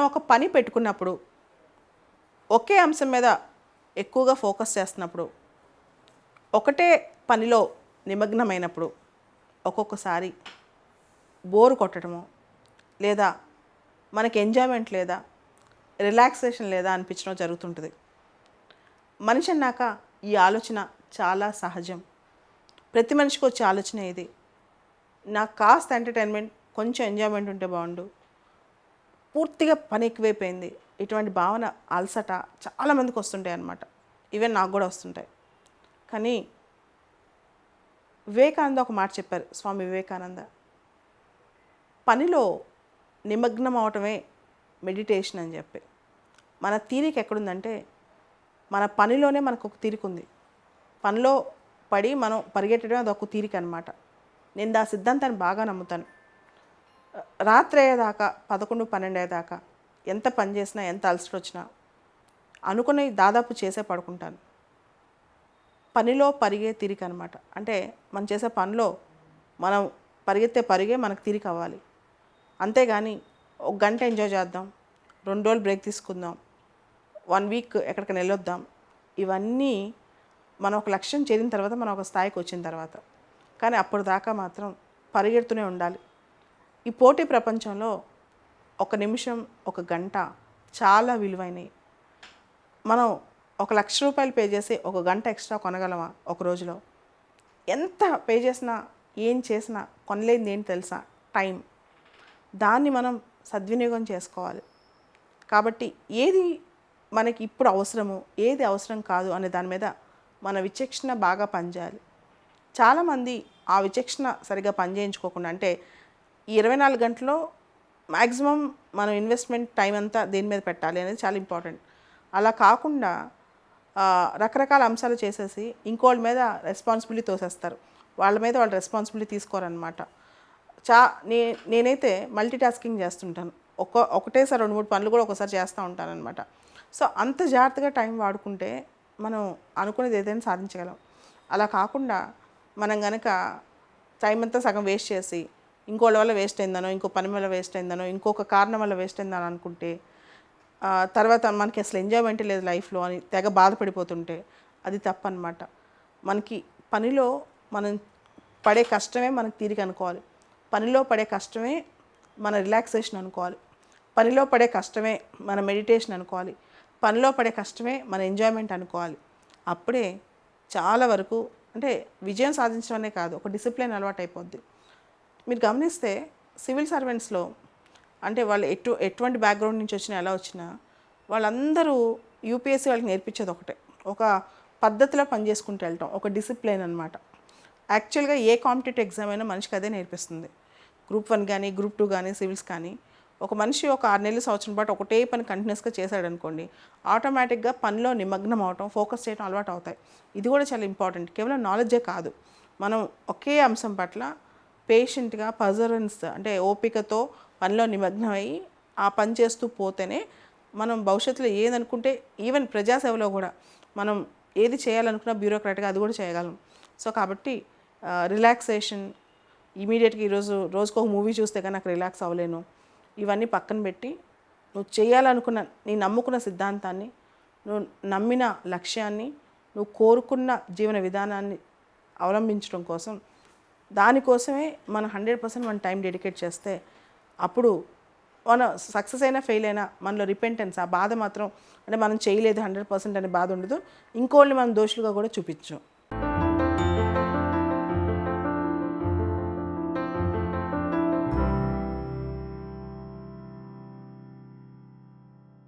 ఒక పని పెట్టుకున్నప్పుడు ఒకే అంశం మీద ఎక్కువగా ఫోకస్ చేస్తున్నప్పుడు ఒకటే పనిలో నిమగ్నమైనప్పుడు ఒక్కొక్కసారి బోరు కొట్టడము లేదా మనకి ఎంజాయ్మెంట్ లేదా రిలాక్సేషన్ లేదా అనిపించడం జరుగుతుంటుంది. మనిషి అన్నాక ఈ ఆలోచన చాలా సహజం. ప్రతి మనిషికి వచ్చే ఆలోచన ఇది. నాకు కాస్త ఎంటర్టైన్మెంట్, కొంచెం ఎంజాయ్మెంట్ ఉంటే బాగుండు, పూర్తిగా పని ఎక్కువైపోయింది, ఇటువంటి భావన, అలసట చాలామందికి వస్తుంటాయి అన్నమాట. ఈవెన్ నాకు కూడా వస్తుంటాయి. కానీ వివేకానంద ఒక మాట చెప్పారు, స్వామి వివేకానంద, పనిలో నిమగ్నం అవటమే మెడిటేషన్ అని చెప్పి. మన తీరిక ఎక్కడుందంటే మన పనిలోనే మనకు ఒక తీరిక ఉంది. పనిలో పడి మనం పరిగెట్టడం అది ఒక తీరిక అనమాట. నేను ఆ సిద్ధాంతాన్ని బాగా నమ్ముతాను. రాత్రి అయ్యేదాకా 11, 12 అయ్యేదాకా ఎంత పని చేసినా, ఎంత అలసట వచ్చినా అనుకుని దాదాపు చేసే పడుకుంటాను. పనిలో పరిగే తీరిక అనమాట. అంటే మనం చేసే పనిలో మనం పరిగెత్తే పరిగే మనకు తీరిక అవ్వాలి. అంతేగాని ఒక గంట ఎంజాయ్ చేద్దాం, 2 రోజులు బ్రేక్ తీసుకుందాం, 1 వీక్ ఎక్కడికైనా వెళ్ళొద్దాం, ఇవన్నీ మనం ఒక లక్ష్యం చేరిన తర్వాత, మనం ఒక స్థాయికి వచ్చిన తర్వాత. కానీ అప్పుడు దాకా మాత్రం పరిగెడుతూనే ఉండాలి. ఈ పోటీ ప్రపంచంలో ఒక నిమిషం, ఒక గంట చాలా విలువైనవి. మనం 1,00,000 రూపాయలు పే చేసి ఒక గంట ఎక్స్ట్రా కొనగలమా ఒక రోజులో? ఎంత పే చేసినా, ఏం చేసినా కొనలేనిది ఏంటి తెలుసా? టైం. దాన్ని మనం సద్వినియోగం చేసుకోవాలి. కాబట్టి ఏది మనకి ఇప్పుడు అవసరము, ఏది అవసరం కాదు అనే దాని మీద మన విచక్షణ బాగా పనిచేయాలి. చాలామంది ఆ విచక్షణ సరిగా పనిచేయించుకోకుండా, అంటే ఈ 24 గంటల్లో మ్యాక్సిమం మనం ఇన్వెస్ట్మెంట్ టైం అంతా దేని మీద పెట్టాలి అనేది చాలా ఇంపార్టెంట్. అలా కాకుండా రకరకాల అంశాలు చేసేసి ఇంకోళ్ళ మీద రెస్పాన్సిబిలిటీ తోసేస్తారు. వాళ్ళ మీద వాళ్ళు రెస్పాన్సిబిలిటీ తీసుకోరనమాట. నేనైతే మల్టీ టాస్కింగ్ చేస్తుంటాను. ఒకటేసారి 2, 3 పనులు కూడా ఒకసారి చేస్తూ ఉంటాను అనమాట. సో అంత జాగ్రత్తగా టైం వాడుకుంటే మనం అనుకునేది ఏదైనా సాధించగలం. అలా కాకుండా మనం కనుక టైం అంతా సగం వేస్ట్ చేసి ఇంకోళ్ళ వల్ల వేస్ట్ అయిందనో, ఇంకో పని వల్ల వేస్ట్ అయిందనో, ఇంకొక కారణం వల్ల వేస్ట్ అయిందని అనుకుంటే తర్వాత మనకి అసలు ఎంజాయ్మెంట్ లేదు లైఫ్లో అని తెగ బాధపడిపోతుంటే అది తప్పనమాట. మనకి పనిలో మనం పడే కష్టమే మనకు తీరిక అనుకోవాలి. పనిలో పడే కష్టమే మన రిలాక్సేషన్ అనుకోవాలి. పనిలో పడే కష్టమే మన మెడిటేషన్ అనుకోవాలి. పనిలో పడే కష్టమే మన ఎంజాయ్మెంట్ అనుకోవాలి. అప్పుడే చాలా వరకు, అంటే విజయం సాధించడమే కాదు, ఒక డిసిప్లిన్ అలవాటు అయిపోద్ది. మీరు గమనిస్తే సివిల్ సర్వెంట్స్లో, అంటే వాళ్ళు ఎటువంటి బ్యాక్గ్రౌండ్ నుంచి వచ్చినా, ఎలా వచ్చినా, వాళ్ళందరూ యూపీఎస్సీ వాళ్ళకి నేర్పించేది ఒకటే, ఒక పద్ధతిలో పనిచేసుకుంటూ వెళ్ళటం, ఒక డిసిప్లిన్ అనమాట. యాక్చువల్గా ఏ కాంపిటేటివ్ ఎగ్జామ్ అయినా మనిషికి అదే నేర్పిస్తుంది. గ్రూప్ 1 కానీ, గ్రూప్ 2 కానీ, సివిల్స్ కానీ. ఒక మనిషి ఒక 6 నెలలు, సంవత్సరం పాటు ఒకటే పని కంటిన్యూస్గా చేశాడు అనుకోండి, ఆటోమేటిక్గా పనిలో నిమగ్నం అవటం, ఫోకస్ చేయడం అలవాటు అవుతాయి. ఇది కూడా చాలా ఇంపార్టెంట్. కేవలం నాలెడ్జే కాదు, మనం ఒకే అంశం పట్ల పేషెంట్గా, పర్జర్వెన్స్ అంటే ఓపికతో పనిలో నిమగ్నం అయ్యి ఆ పని చేస్తూ పోతేనే మనం భవిష్యత్తులో ఏదనుకుంటే, ఈవెన్ ప్రజాసేవలో కూడా మనం ఏది చేయాలనుకున్నా బ్యూరోక్రాట్గా అది కూడా చేయగలం. సో కాబట్టి రిలాక్సేషన్, ఇమీడియట్గా రోజుకు ఒక మూవీ చూస్తే కానీ నాకు రిలాక్స్ అవ్వలేను, ఇవన్నీ పక్కన పెట్టి నువ్వు చేయాలనుకున్న, నీ నమ్ముకున్న సిద్ధాంతాన్ని, నువ్వు నమ్మిన లక్ష్యాన్ని, నువ్వు కోరుకున్న జీవన విధానాన్ని అవలంబించడం కోసం, దానికోసమే మనం 100% మన టైం డెడికేట్ చేస్తే అప్పుడు మన సక్సెస్ అయినా ఫెయిల్ అయినా మనలో రిపెంటెన్స్, ఆ బాధ మాత్రం, అంటే మనం చేయలేదు 100% అనే బాధ ఉండదు. ఇంకోళ్ళని మనం దోషులుగా కూడా చూపించాం.